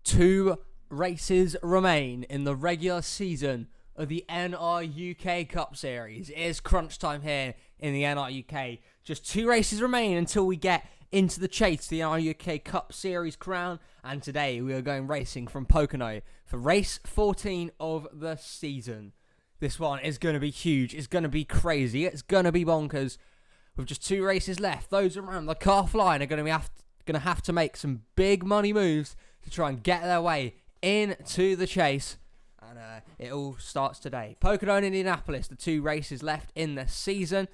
2 races remain in the regular season of the NRUK Cup Series. It is crunch time here in the NRUK. Just 2 races remain until we get into the chase to the NRUK Cup Series crown. And today we are going racing from Pocono for race 14 of the season. This one is going to be huge. It's going to be crazy. It's going to be bonkers. With just 2 races left, those around the calf line are going to have to make some big money moves to try and get their way into the chase. And it all starts today. Pocono and Indianapolis, the 2 races left in the season.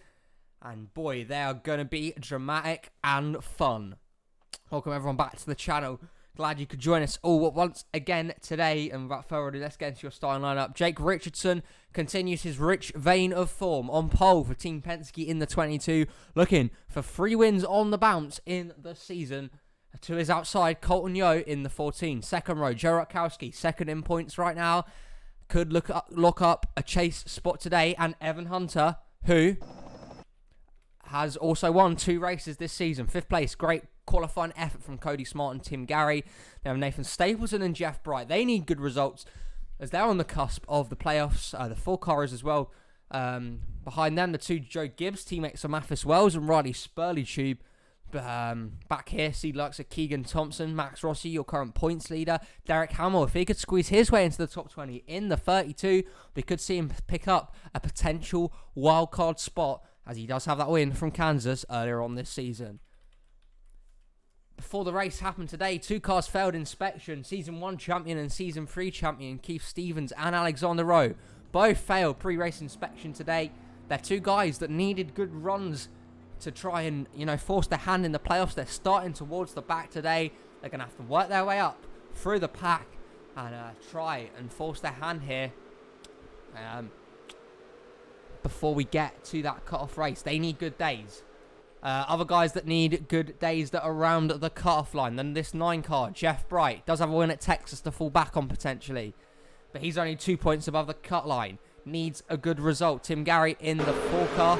And boy, they are going to be dramatic and fun. Welcome everyone back to the channel. Glad you could join us all once again today. And without further ado, let's get into your starting lineup. Jake Richardson continues his rich vein of form on pole for Team Penske in the 22. Looking for 3 wins on the bounce in the season. To his outside, Colton Yeo in the 14. Second row, Joe Rutkowski, second in points right now. Could lock up a chase spot today. And Evan Hunter, who has also won 2 races this season. 5th place, great qualifying effort from Cody Smart and Tim Garry. They have Nathan Stapleton and Jeff Bright. They need good results as they're on the cusp of the playoffs. The 4 cars as well. Behind them, the 2 Joe Gibbs teammates are Mathis Wells and Riley Spurley-Tube. Back here, see the likes of Keegan Thompson, Max Rossi, your current points leader. Derek Hamill, if he could squeeze his way into the top 20 in the 32, we could see him pick up a potential wildcard spot, as he does have that win from Kansas earlier on this season. Before the race happened today, 2 cars failed inspection. Season 1 champion and Season 3 champion Keith Stevens and Alexander Rowe both failed pre-race inspection today. They're 2 guys that needed good runs to try and, force their hand in the playoffs. They're starting towards the back today. They're going to have to work their way up through the pack and try and force their hand here before we get to that cut-off race. They need good days. Other guys that need good days that are around the cut-off line. Then this 9 car, Jeff Bright, does have a win at Texas to fall back on potentially. But he's only 2 points above the cut line. Needs a good result. Tim Garry in the 4 car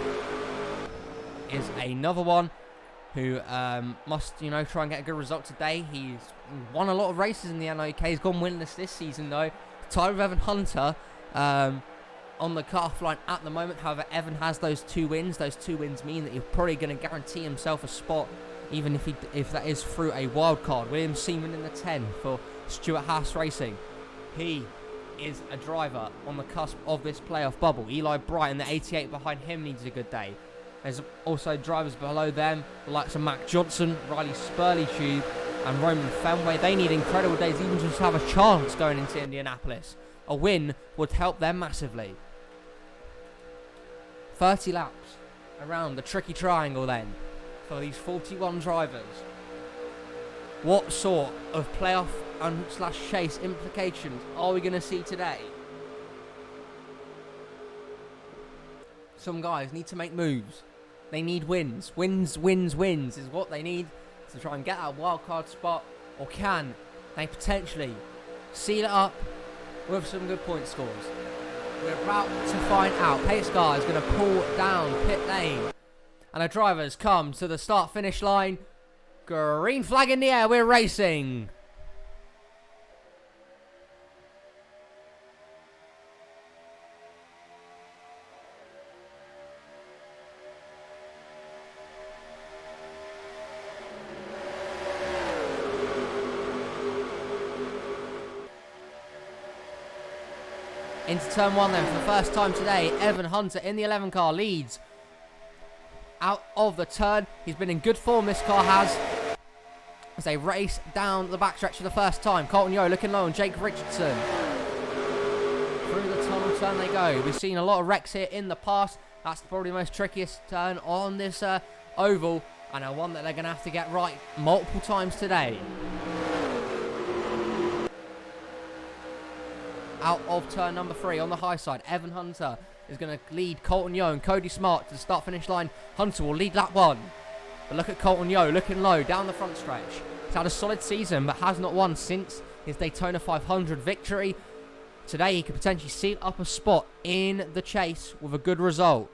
is another one who must, try and get a good result today. He's won a lot of races in the NRUK. He's gone winless this season, though. Tied with Evan Hunter on the cut-off line at the moment. However, Evan has those 2 wins. Those 2 wins mean that he's probably going to guarantee himself a spot, even if that is through a wild card. William Seaman in the 10 for Stuart Haas Racing. He is a driver on the cusp of this playoff bubble. Eli Bright in the 88 behind him needs a good day. There's also drivers below them, the likes of Mac Johnson, Riley Spurley-Tube, and Roman Fenway. They need incredible days, even just to have a chance going into Indianapolis. A win would help them massively. 30 laps around the tricky triangle then for these 41 drivers. What sort of playoff and / chase implications are we going to see today? Some guys need to make moves. They need wins. Wins is what they need to try and get that wildcard spot. Or can they potentially seal it up with some good point scores? We're about to find out. Pace car is going to pull down pit lane. And the drivers come to the start-finish line. Green flag in the air. We're racing. Into turn 1 then for the first time today. Evan Hunter in the 11 car leads out of the turn. He's been in good form, this car has, as they race down the backstretch for the first time. Colton Yeo looking low on Jake Richardson. Through the tunnel turn they go. We've seen a lot of wrecks here in the past. That's probably the most trickiest turn on this oval, and one that they're going to have to get right multiple times today. Out of turn number 3 on the high side, Evan Hunter is going to lead Colton Yeo and Cody Smart to the start-finish line. Hunter will lead lap 1. But look at Colton Yeo looking low down the front stretch. He's had a solid season but has not won since his Daytona 500 victory. Today he could potentially seal up a spot in the chase with a good result.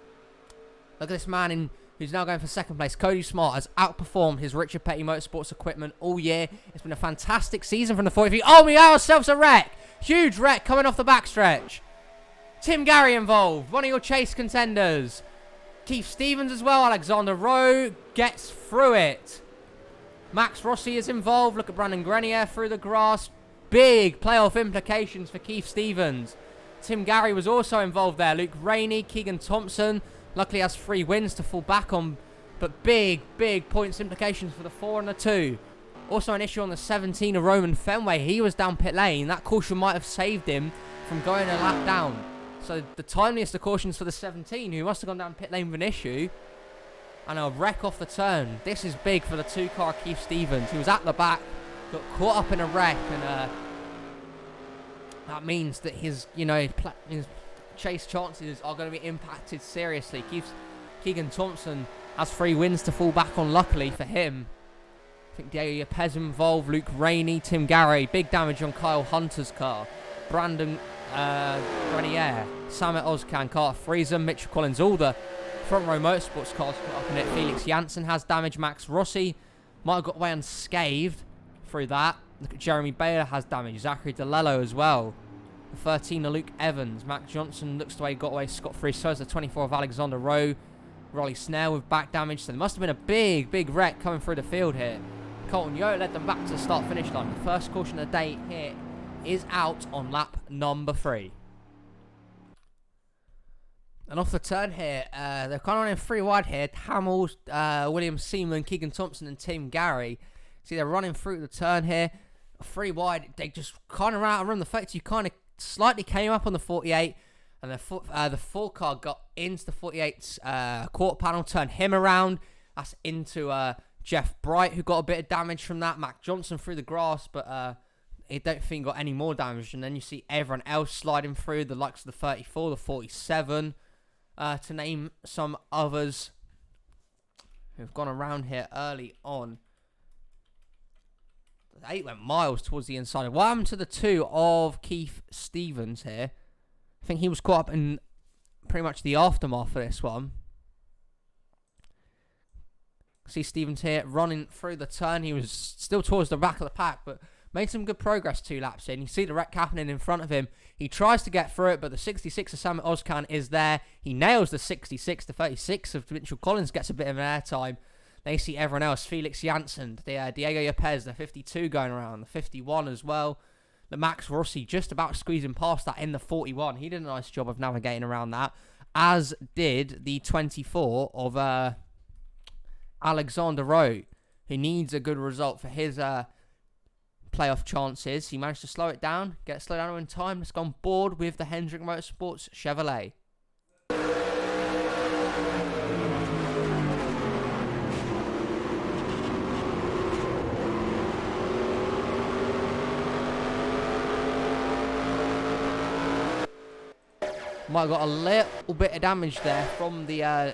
Look at this man in who's now going for second place. Cody Smart has outperformed his Richard Petty Motorsports equipment all year. It's been a fantastic season from the 43. Oh, we got ourselves a wreck. Huge wreck coming off the backstretch. Tim Gary involved, one of your chase contenders. Keith Stevens as well. Alexander Rowe gets through it. Max Rossi is involved. Look at Brandon Grenier through the grass. Big playoff implications for Keith Stevens. Tim Gary was also involved there. Luke Rainey, Keegan Thompson. Luckily has 3 wins to fall back on. But big points implications for the 4 and the 2. Also an issue on the 17 of Roman Fenway. He was down pit lane. That caution might have saved him from going a lap down. So the timeliest of cautions for the 17, who must have gone down pit lane with an issue. And a wreck off the turn. This is big for the 2-car Keith Stevens. He was at the back, got caught up in a wreck, and that means that his chase chances are going to be impacted seriously. Keegan Thompson has 3 wins to fall back on, luckily for him. I think Diego Yepes involved, Luke Rainey, Tim Gary. Big damage on Kyle Hunter's car. Brandon Grenier, Samet Ozcan, Carter Friesen, Mitchell Collins, all the front row motorsports cars caught up in it. Felix Janssen has damage. Max Rossi might have got away unscathed through that. Look at Jeremy Baylor has damage. Zachary DeLello as well. The 13 of Luke Evans. Mac Johnson looks the way he got away scot-free. So is the 24 of Alexander Rowe. Rolly Snell with back damage. So there must have been a big wreck coming through the field here. Colton Yo led them back to the start-finish line. The first caution of the day here is out on lap number 3. And off the turn here, they're kind of running 3 wide here. Hamill, William Seaman, Keegan Thompson, and Tim Gary. See, they're running through the turn here. 3 wide. They just kind of ran out of room. The 32 kind of slightly came up on the 48. And the 4-car got into the 48's quarter panel, turned him around. That's into Jeff Bright, who got a bit of damage from that. Mac Johnson through the grass, but I don't think got any more damage. And then you see everyone else sliding through, the likes of the 34, the 47, to name some others who've gone around here early on. The 8 went miles towards the inside. What happened to the 2 of Keith Stevens here? I think he was caught up in pretty much the aftermath of this one. See Stevens here running through the turn. He was still towards the back of the pack, but made some good progress 2 laps in. You see the wreck happening in front of him. He tries to get through it, but the 66 of Samet Ozcan is there. He nails the 66. The 36 of Mitchell Collins gets a bit of an airtime. They see everyone else. Felix Janssen, Diego Yepes, the 52 going around. The 51 as well. The Max Rossi just about squeezing past that in the 41. He did a nice job of navigating around that. As did the 24 of Alexander Rowe, who needs a good result for his playoff chances. He managed to slow it down, get it slowed down in time. Let's go on board with the Hendrick Motorsports Chevrolet. Might have got a little bit of damage there from the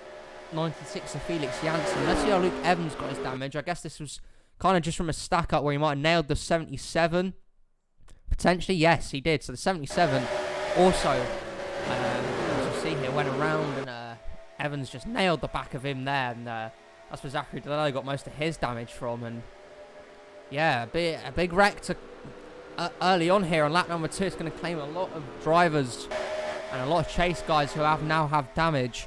96 of Felix Janssen. Let's see how Luke Evans got his damage. I guess this was kind of just from a stack up where he might have nailed the 77. Potentially, yes, he did. So the 77 also, as you see here, went around and Evans just nailed the back of him there. And that's where Zachary DeLello got most of his damage from. And yeah, a big wreck to early on here on lap number 2. It's going to claim a lot of drivers and a lot of chase guys who now have damage.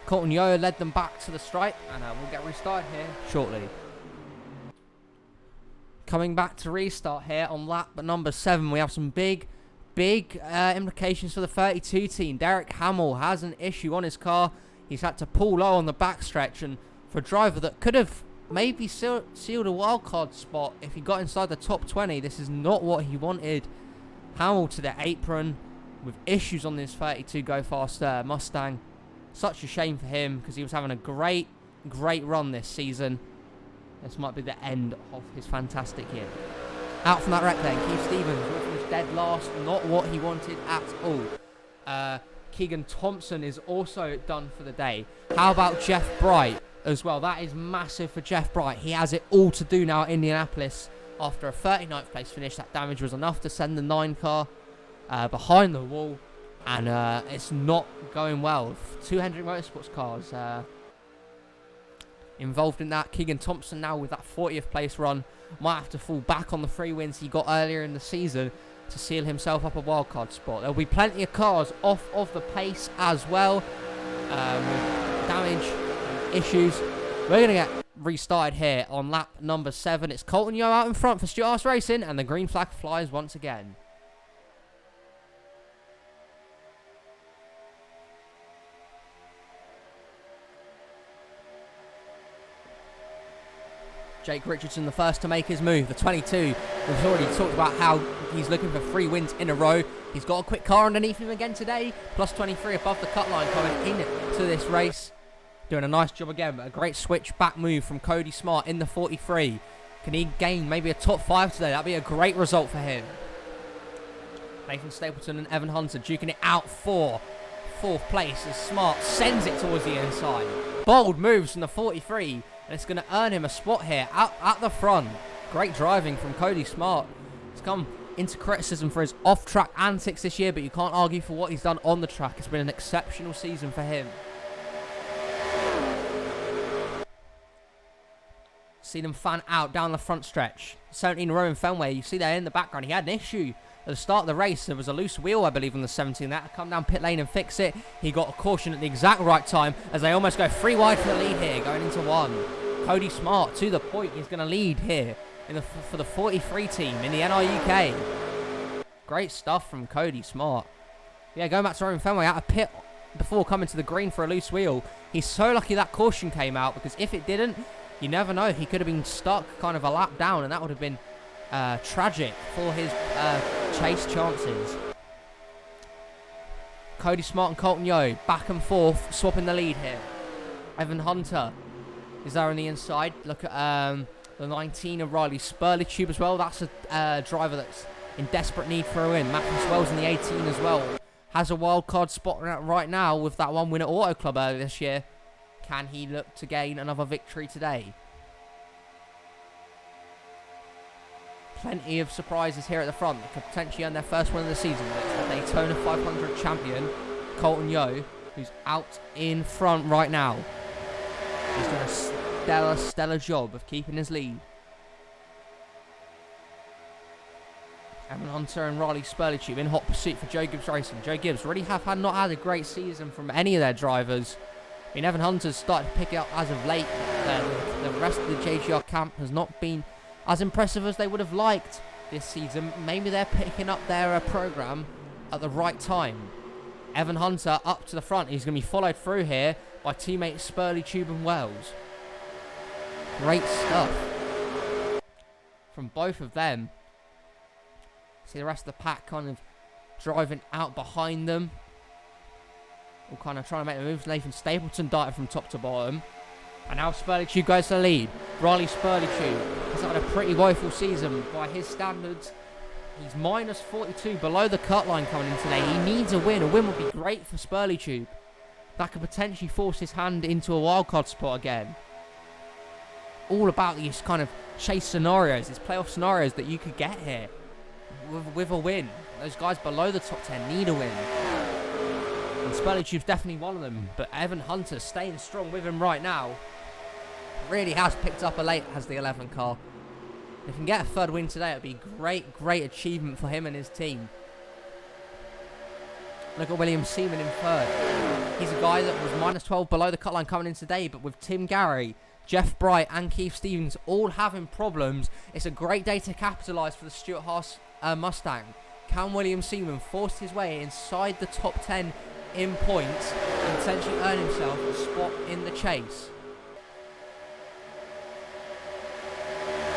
Colton Yo led them back to the stripe, and we'll get restarted here shortly. Coming back to restart here on lap number 7, we have some big implications for the 32 team. Derek Hamill has an issue on his car. He's had to pull low on the backstretch, and for a driver that could have maybe sealed a wildcard spot if he got inside the top 20, this is not what he wanted. Hamill to the apron with issues on this 32 Go Fast Mustang. Such a shame for him because he was having a great run this season. This might be the end of his fantastic year. Out from that wreck then, Keith Stevens was dead last. Not what he wanted at all. Keegan Thompson is also done for the day. How about Jeff Bright as well? That is massive for Jeff Bright. He has it all to do now at Indianapolis. After a 39th place finish, that damage was enough to send the 9 car behind the wall, and it's not going well. 2 Hendrick Motorsports cars involved in that. Keegan Thompson now with that 40th place run might have to fall back on the 3 wins he got earlier in the season to seal himself up a wildcard spot. There'll be plenty of cars off of the pace as well, with damage and issues. We're going to get restarted here on lap number 7. It's Colton Yeo out in front for Stuart Haas Racing, and the green flag flies once again. Jake Richardson the first to make his move, the 22. We've already talked about how he's looking for 3 wins in a row. He's got a quick car underneath him again today. Plus 23 above the cut line coming into this race. Doing a nice job again, but a great switch back move from Cody Smart in the 43. Can he gain maybe a top 5 today? That'd be a great result for him. Nathan Stapleton and Evan Hunter duking it out for 4th place as Smart sends it towards the inside. Bold moves from the 43. And it's going to earn him a spot here out at the front. Great driving from Cody Smart. He's come into criticism for his off-track antics this year, but you can't argue for what he's done on the track. It's been an exceptional season for him. See them fan out down the front stretch. 17 Rowan Fenway, you see there in the background, he had an issue at the start of the race. There was a loose wheel, I believe, on the 17. That had to come down pit lane and fix it. He got a caution at the exact right time as they almost go 3 wide for the lead here, going into 1. Cody Smart to the point. He's going to lead here for the 43 team in the NRUK. Great stuff from Cody Smart. Yeah, going back to Rowan Fenway out of pit before coming to the green for a loose wheel. He's so lucky that caution came out, because if it didn't, you never know. He could have been stuck kind of a lap down, and that would have been tragic for his chase chances. Cody Smart and Colton Yeo back and forth, swapping the lead here. Evan Hunter is there on the inside. Look at the 19 of Riley Spurley-Tube as well. That's a driver that's in desperate need for a win. Matthew Swells in the 18 as well. Has a wild card spot right now with that 1 win at Auto Club earlier this year. Can he look to gain another victory today? Plenty of surprises here at the front that could potentially earn their first win of the season. It's the Daytona 500 champion, Colton Yeo, who's out in front right now. He's doing a stellar job of keeping his lead. Evan Hunter and Riley Spurley-Tube in hot pursuit for Joe Gibbs Racing. Joe Gibbs really have not had a great season from any of their drivers. I mean, Evan Hunter's started to pick it up as of late. The rest of the JGR camp has not been as impressive as they would have liked this season. Maybe they're picking up their program at the right time. Evan Hunter up to the front. He's going to be followed through here by teammates Spurley-Tube and Wells. Great stuff from both of them. See the rest of the pack kind of driving out behind them. All kind of trying to make the moves. Nathan Stapleton darted from top to bottom. And now Spurley-Tube goes to the lead. Riley Spurley-Tube has had a pretty woeful season by his standards. He's minus 42 below the cut line coming in today. He needs a win. A win would be great for Spurley-Tube. That could potentially force his hand into a wildcard spot again. All about these kind of chase scenarios, these playoff scenarios that you could get here with a win. Those guys below the top 10 need a win. And Spurley-Tube's definitely one of them. But Evan Hunter staying strong with him right now. Really has picked up a late as the 11 car. If he can get a 3rd win today, it would be great achievement for him and his team. Look at William Seaman in 3rd. He's a guy that was minus 12 below the cut line coming in today, but with Tim Gary, Jeff Bright and Keith Stevens all having problems, it's a great day to capitalise for the Stuart Haas Mustang. Can William Seaman force his way inside the top 10 in points and potentially earn himself a spot in the chase?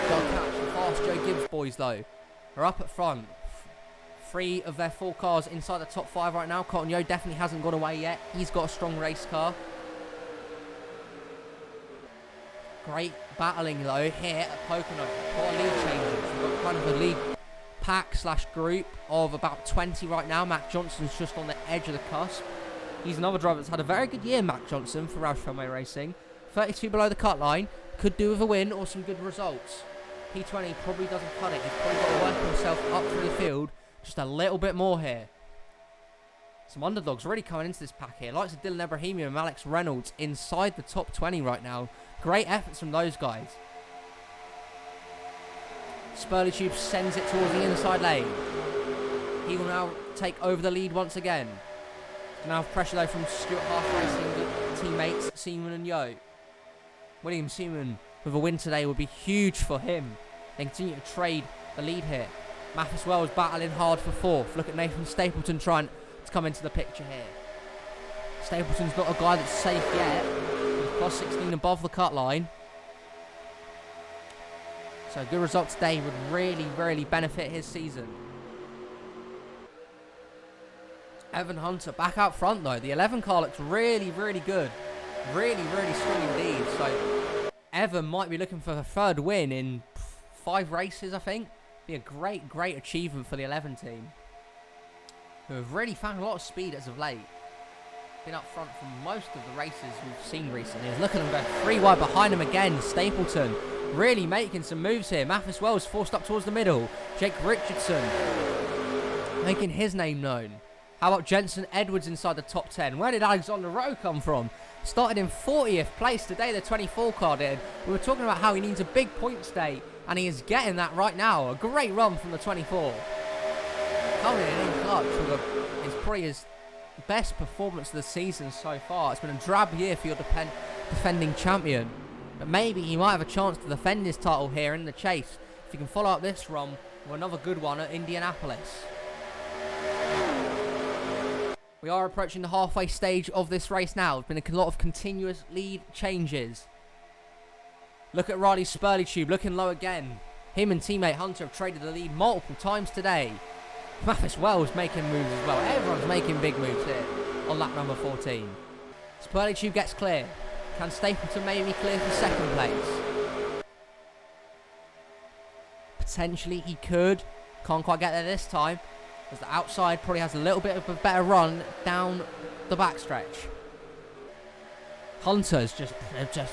Got to catch the fast Joe Gibbs boys though. Are up at front. 3 of their 4 cars inside the top 5 right now. Colton Yeo definitely hasn't got away yet. He's got a strong race car. Great battling though here at Pocono. Got a lead changes. We've got kind of a lead pack / group of about 20 right now. Matt Johnson's just on the edge of the cusp. He's another driver that's had a very good year, Matt Johnson, for Roush Fenway Racing. 32 below the cut line. Could do with a win or some good results. P20 probably doesn't cut it. He's probably got to work himself up through the field just a little bit more here. Some underdogs really coming into this pack here. Likes of Dylan Ebrahimian and Alex Reynolds inside the top 20 right now. Great efforts from those guys. Spurley Tube sends it towards the inside lane. He will now take over the lead once again. Going to have pressure though from Stuart Half Racing teammates Seaman and Yo. William Seaman with a win today would be huge for him. They continue to trade the lead here. Mathis Wells battling hard for fourth. Look at Nathan Stapleton trying to come into the picture here. Stapleton's not a guy that's safe yet. He's plus 16 above the cut line. So a good result today would really benefit his season. Evan Hunter back out front though. The 11 car looks really good. Really strong indeed. So Evan might be looking for the third win in 5 races, I think. Be a great achievement for the 11 team, who have really found a lot of speed as of late. Been up front for most of the races we've seen recently. Look at them go 3 wide behind him again. Stapleton really making some moves here. Mathis Wells forced up towards the middle. Jake Richardson making his name known. How about Jensen Edwards inside the top 10? Where did Alexander Rowe come from? Started in 40th place today, the 24 car did. We were talking about how he needs a big points day, and he is getting that right now. A great run from the 24. Coming in clutch with is probably his best performance of the season so far. It's been a drab year for your defending champion, but maybe he might have a chance to defend his title here in the chase if he can follow up this run with another good one at Indianapolis. We are approaching the halfway stage of this race now. There's been a lot of continuous lead changes. Look at Riley Spurley Tube looking low again. Him and teammate Hunter have traded the lead multiple times today. Mathis Wells making moves as well. Everyone's making big moves here on lap number 14. Spurley Tube gets clear. Can Stapleton maybe clear for second place? Potentially he could. Can't quite get there this time, as the outside probably has a little bit of a better run down the backstretch. Hunter's just,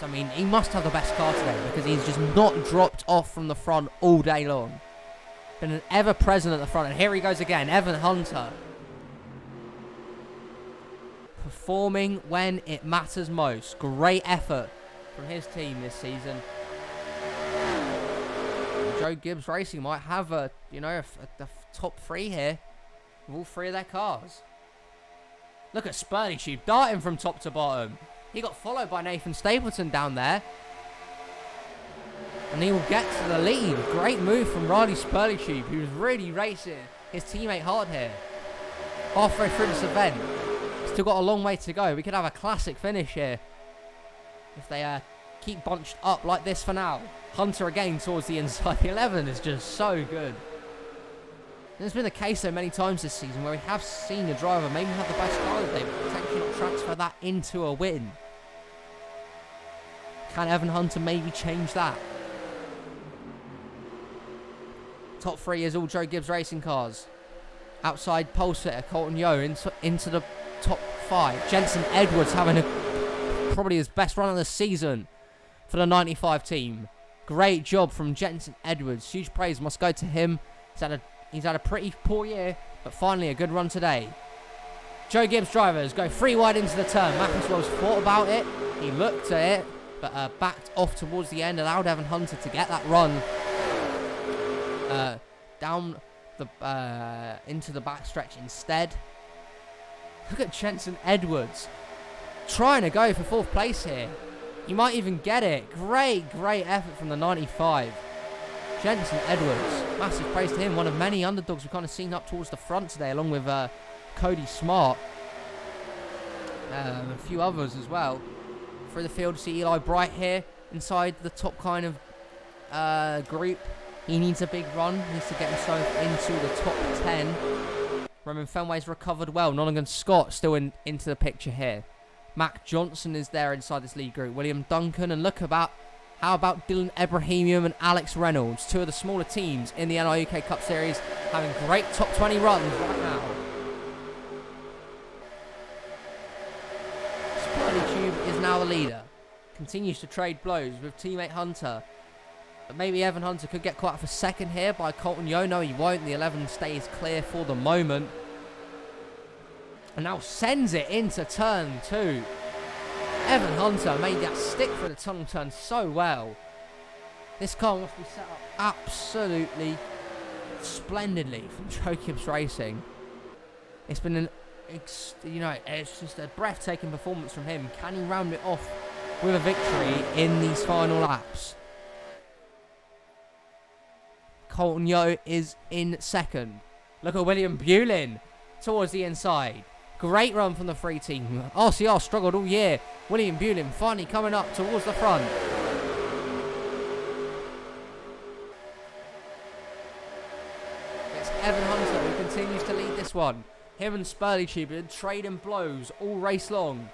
I mean, he must have the best car today because he's just not dropped off from the front all day long. Been an ever-present at the front, and here he goes again, Evan Hunter. Performing when it matters most. Great effort from his team this season. And Joe Gibbs Racing might have a top 3 here with all 3 of their cars. Look at Spurley Tube darting from top to bottom. He got followed by Nathan Stapleton down there, and he will get to the lead. Great move from Riley Spurley Tube, who's really racing his teammate hard here. Halfway through this event, still got a long way to go. We could have a classic finish here if they keep bunched up like this for now. Hunter again towards the inside. The 11 is just so good. It's been the case so many times this season where we have seen a driver maybe have the best car of the day, but potentially not transfer that into a win. Can Evan Hunter maybe change that? Top 3 is all Joe Gibbs Racing cars. Outside pole sitter Colton Yo into the top 5. Jensen Edwards having probably his best run of the season for the 95 team. Great job from Jensen Edwards. Huge praise must go to him. He's had a pretty poor year, but finally a good run today. Joe Gibbs drivers go 3 wide into the turn. Mathis Wells thought about it. He looked at it, but backed off towards the end, allowed Evan Hunter to get that run down the into the backstretch instead. Look at Jensen Edwards trying to go for 4th place here. He might even get it. Great effort from the 95. Jensen Edwards, massive praise to him. One of many underdogs we've kind of seen up towards the front today, along with Cody Smart. A few others as well. Through the field, see Eli Bright here inside the top kind of group. He needs a big run. Needs to get himself into the top 10. Roman Fenway's recovered well. Nottingham Scott still into the picture here. Mac Johnson is there inside this lead group. William Duncan, and how about Dylan Ebrahimian and Alex Reynolds, 2 of the smaller teams in the NRUK Cup Series, having great top 20 runs right now. Spurley Tube is now the leader. Continues to trade blows with teammate Hunter. But maybe Evan Hunter could get caught for second here by Colton Yo. No, he won't. The 11 stays clear for the moment. And now sends it into turn 2. Evan Hunter made that stick for the tunnel turn so well. This car must be set up absolutely splendidly from Jacobs Racing. It's been it's just a breathtaking performance from him. Can he round it off with a victory in these final laps? Colton Yeo is in second. Look at William Bulin towards the inside. Great run from the free team. RCR struggled all year. William Bulin finally coming up towards the front. It's Evan Hunter who continues to lead this one. Him and Spurley Tube trading blows all race long.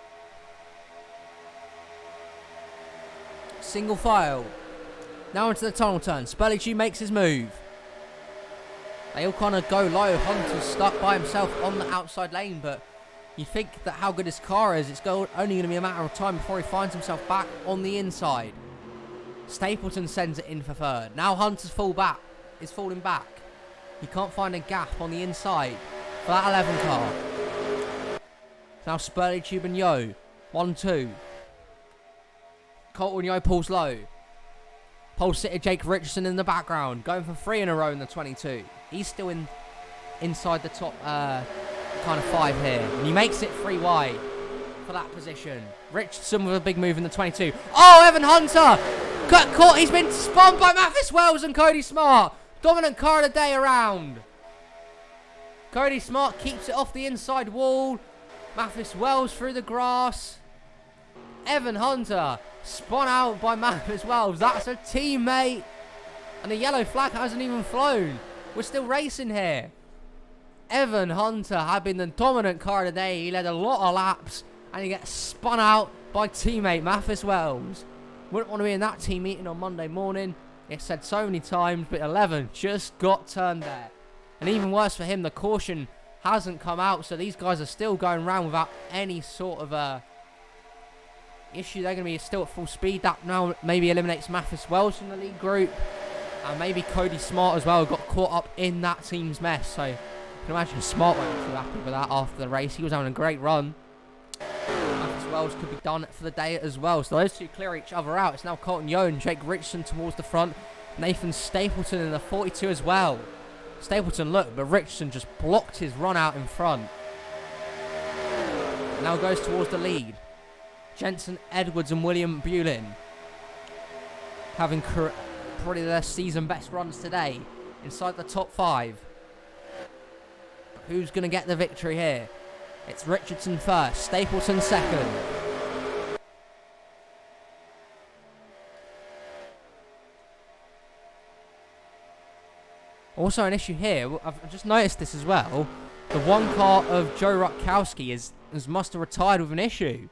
Single file. Now into the tunnel turn. Spurley Tube makes his move. They all kind of go low. Hunter's stuck by himself on the outside lane, but you think that how good his car is, it's only going to be a matter of time before he finds himself back on the inside. Stapleton sends it in for third. Now Hunter's falling back. He can't find a gap on the inside for that 11 car. Now Spurley Tube and Yo. 1-2. Colton Yo pulls low. Pole sitter Jake Richardson in the background, going for 3 in a row in the 22. He's still inside the top kind of 5 here. And he makes it 3 wide for that position. Richardson with a big move in the 22. Oh, Evan Hunter! Got caught. He's been spun by Mathis Wells and Cody Smart. Dominant car of the day around. Cody Smart keeps it off the inside wall. Mathis Wells through the grass. Evan Hunter spun out by Mathis Wells. That's a teammate. And the yellow flag hasn't even flown. We're still racing here. Evan Hunter had been the dominant car of the day. He led a lot of laps. And he gets spun out by teammate Mathis Wells. Wouldn't want to be in that team meeting on Monday morning. It's said so many times, but 11 just got turned there. And even worse for him, the caution hasn't come out. So these guys are still going around without any sort of issue. They're going to be still at full speed. That now maybe eliminates Mathis Wells from the lead group. And maybe Cody Smart as well got caught up in that team's mess. So you can imagine Smart won't be too happy with that after the race. He was having a great run. Mathis Wells could be done for the day as well. So those two clear each other out. It's now Colton Yo and Jake Richardson towards the front. Nathan Stapleton in the 42 as well. Stapleton looked, but Richardson just blocked his run out in front. Now goes towards the lead. Jensen Edwards and William Bulin having probably their season best runs today inside the top 5. Who's going to get the victory here? It's Richardson first, Stapleton second. Also an issue here, I've just noticed this as well. The one car of Joe Rutkowski must have retired with an issue.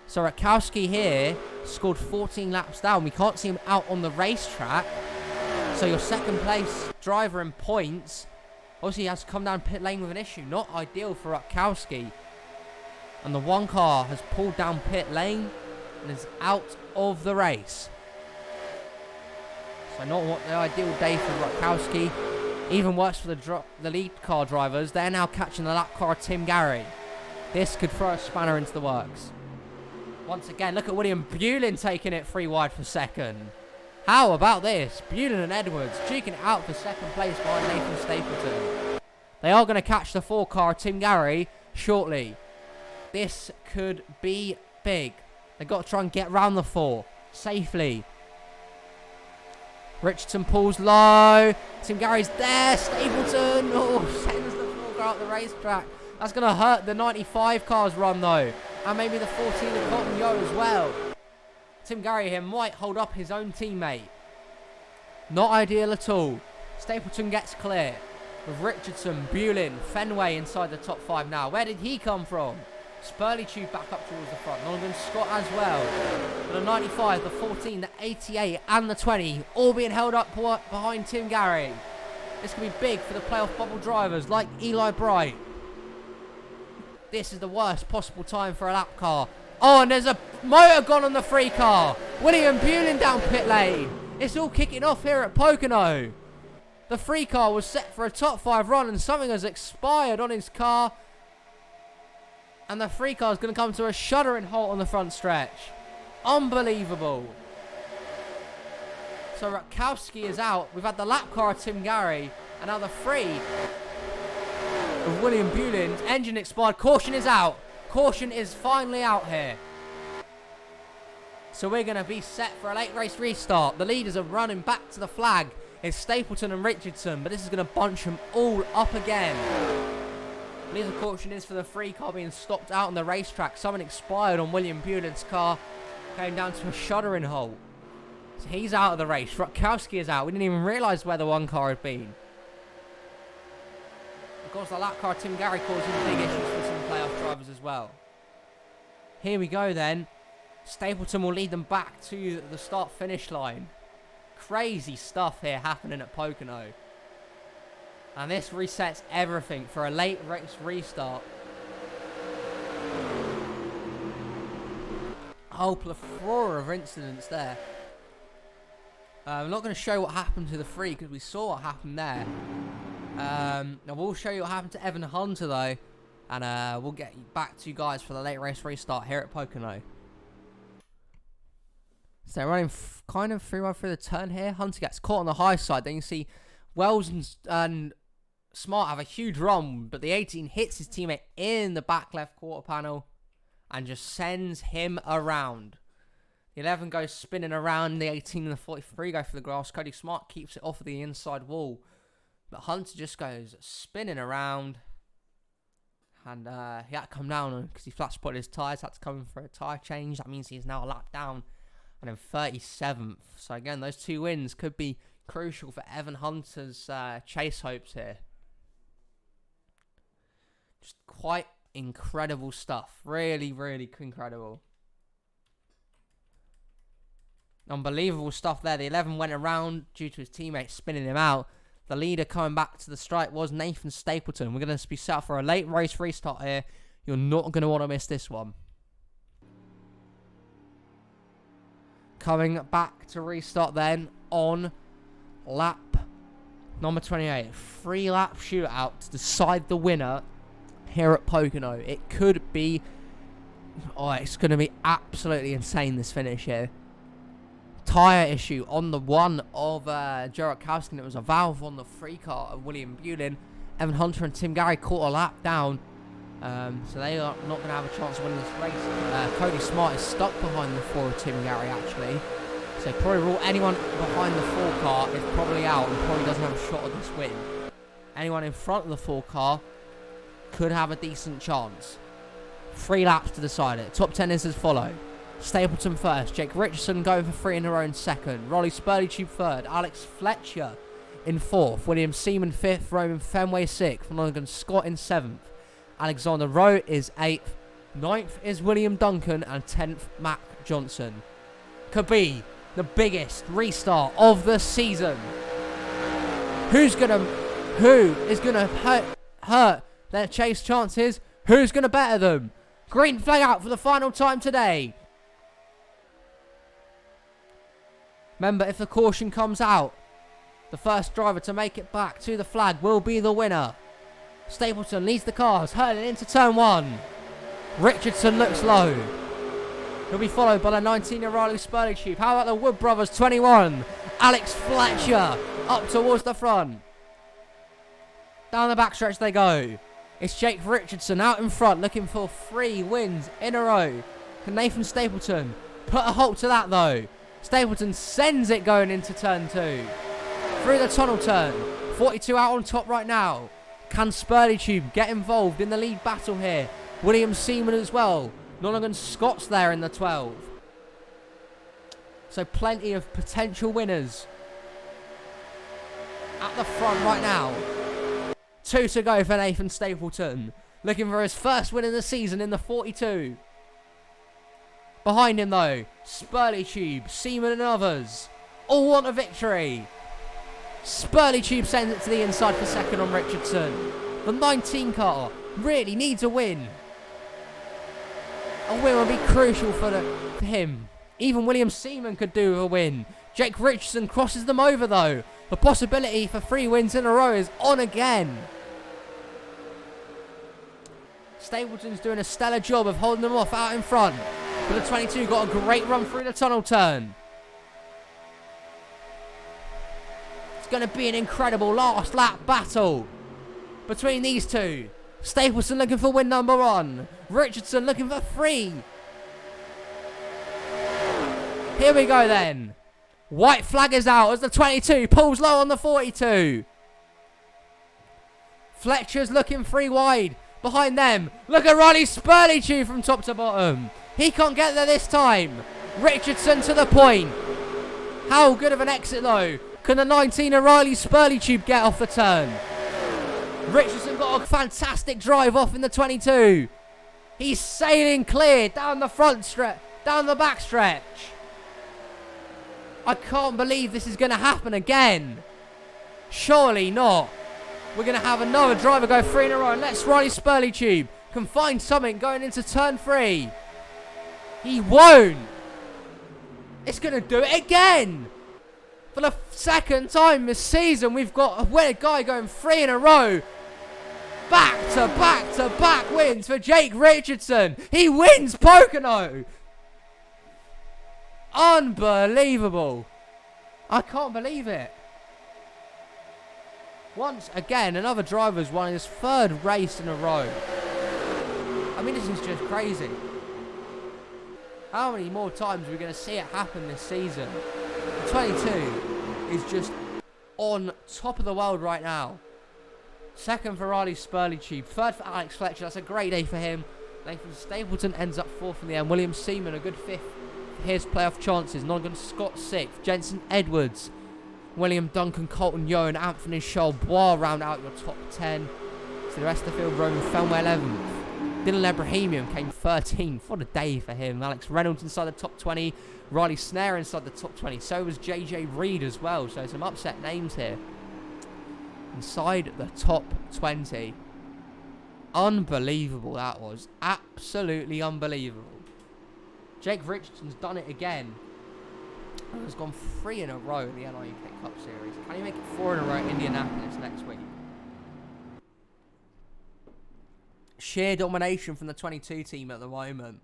So Rutkowski here scored 14 laps down. We can't see him out on the racetrack. So your second place driver in points obviously has come down pit lane with an issue. Not ideal for Rutkowski. And the one car has pulled down pit lane and is out of the race. So not what the ideal day for Rutkowski. Even worse for the lead car drivers. They're now catching the lap car of Tim Gary. This could throw a spanner into the works. Once again, look at William Bulin taking it 3 wide for second. How about this? Bulin and Edwards duking it out for second place behind Nathan Stapleton. They are going to catch the 4 car of Tim Gary shortly. This could be big. They've got to try and get round the 4 safely. Richardson pulls low. Tim Gary's there. Stapleton sends the 4 car out the racetrack. That's going to hurt the 95 car's run though. And maybe the 14 of Colton Yo as well. Tim Gary here might hold up his own teammate. Not ideal at all. Stapleton gets clear. With Richardson, Bulin, Fenway inside the top 5 now. Where did he come from? Spurley Tube back up towards the front. Nolan Scott as well. But the 95, the 14, the 88 and the 20 all being held up behind Tim Gary. This could be big for the playoff bubble drivers like Eli Bright. This is the worst possible time for a lap car. Oh, and there's a motor gone on the free car. William Bulin down pit lane. It's all kicking off here at Pocono. The free car was set for a top 5 run and something has expired on his car. And the free car is going to come to a shuddering halt on the front stretch. Unbelievable. So Rutkowski is out. We've had the lap car of Tim Gary. And now the free of William Bulin. Engine expired. Caution is out. Caution is finally out here. So we're going to be set for a late race restart. The leaders are running back to the flag. It's Stapleton and Richardson. But this is going to bunch them all up again. The caution is for the free car being stopped out on the racetrack. Something expired on William Bulin's car. Going down to a shuddering halt. So he's out of the race. Rutkowski is out. We didn't even realise where the one car had been. Of course, the lap car Tim Gary causing big issues for some playoff drivers as well. Here we go then. Stapleton will lead them back to the start-finish line. Crazy stuff here happening at Pocono. And this resets everything for a late race restart. A whole plethora of incidents there. I'm not going to show what happened to the free because we saw what happened there. I will show you what happened to Evan Hunter though. And we'll get back to you guys for the late race restart here at Pocono. So they're running kind of through the turn here. Hunter gets caught on the high side. Then you see Wells and Smart have a huge run, but the 18 hits his teammate in the back left quarter panel and just sends him around. The 11 goes spinning around, the 18 and the 43 go for the grass. Cody Smart keeps it off of the inside wall, but Hunter just goes spinning around, and he had to come down because he flat spotted his tyres, had to come in for a tyre change. That means he's now a lap down and in 37th. So again, those two wins could be crucial for Evan Hunter's chase hopes here. Just quite incredible stuff. Really, really incredible. Unbelievable stuff there. The 11 went around due to his teammates spinning him out. The leader coming back to the strike was Nathan Stapleton. We're going to be set up for a late race restart here. You're not going to want to miss this one. Coming back to restart then on lap number 28. 3-lap shootout to decide the winner here at Pocono. It could be... oh, it's going to be absolutely insane, this finish here. Tyre issue on the one of Joe Rutkowski, and it was a valve on the free car of William Bulin. Evan Hunter and Tim Gary caught a lap down. So they are not going to have a chance of winning this race. Cody Smart is stuck behind the 4 of Tim Gary, actually. So probably rule anyone behind the 4 car is probably out and probably doesn't have a shot at this win. Anyone in front of the 4 car could have a decent chance. 3 laps to decide it. Top 10 is as follow. Stapleton first. Jake Richardson going for 3 in a row in second. Rolly Spurleytube third. Alex Fletcher in 4th. William Seaman 5th. Roman Fenway 6th. Logan Scott in 7th. Alexander Rowe is 8th. 9th is William Duncan. And 10th, Mac Johnson. Could be the biggest restart of the season. Who is gonna hurt their chase chances? Who's gonna better them? Green flag out for the final time today. Remember, if the caution comes out, the first driver to make it back to the flag will be the winner. Stapleton leads the cars, hurling into turn 1. Richardson looks low. He'll be followed by the 19-year-old Riley Spurleytube. How about the Wood Brothers 21? Alex Fletcher up towards the front. Down the backstretch they go. It's Jake Richardson out in front looking for 3 wins in a row. Can Nathan Stapleton put a halt to that though? Stapleton sends it going into turn 2. Through the tunnel turn. 42 out on top right now. Can Spurleytube get involved in the lead battle here? William Seaman as well. Nonagon Scott's there in the 12. So plenty of potential winners at the front right now. 2 to go for Nathan Stapleton. Looking for his first win in the season in the 42. Behind him though, Spurleytube, Seaman and others all want a victory. Spurleytube sends it to the inside for second on Richardson. The 19 car really needs a win. A win would be crucial for him. Even William Seaman could do a win. Jake Richardson crosses them over though. The possibility for 3 wins in a row is on again. Stapleton's doing a stellar job of holding them off out in front. But the 22 got a great run through the tunnel turn. It's going to be an incredible last lap battle between these two. Stapleton looking for win number 1. Richardson looking for 3. Here we go then. White flag is out as the 22 pulls low on the 42. Fletcher's looking 3 wide. Behind them, look at Riley Spurley from top to bottom. He can't get there this time. Richardson to the point. How good of an exit though. Can the 19 Riley Spurley get off the turn? Richardson got a fantastic drive off in the 22. He's sailing clear down the front stretch, down the back stretch. I can't believe this is going to happen again. Surely not. We're going to have another driver go 3 in a row. Unless Riley Spurley can find something going into turn 3. He won't. It's going to do it again. For the second time this season, we've got a guy going 3 in a row. Back to back to back wins for Jake Richardson. He wins Pocono. Unbelievable. I can't believe it. Once again, another driver's won his 3rd race in a row. I mean, this is just crazy. How many more times are we going to see it happen this season? The 22 is just on top of the world right now. 2nd for Riley Spurley, 3rd for Alex Fletcher. That's a great day for him. Nathan Stapleton ends up 4th in the end. William Seaman, a good 5th for his playoff chances. Noggan Scott 6th. Jensen Edwards, William Duncan, Colton Yo, and Anthony Charbois round out your top 10. So the rest of the field, Roman Felmer 11th. Dylan Ebrahimian came 13th. What a day for him. Alex Reynolds inside the top 20. Riley Snare inside the top 20. So was JJ Reed as well. So some upset names here. Inside the top 20. Unbelievable that was. Absolutely unbelievable. Jake Richardson's done it again. He's gone 3 in a row in the NRUK Cup Series. Can he make it 4 in a row at Indianapolis next week? Sheer domination from the 22 team at the moment.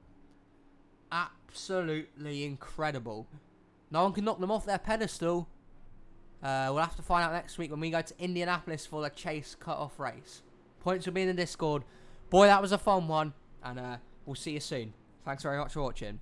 Absolutely incredible. No one can knock them off their pedestal. We'll have to find out next week when we go to Indianapolis for the Chase cut-off race. Points will be in the Discord. Boy, that was a fun one. And we'll see you soon. Thanks very much for watching.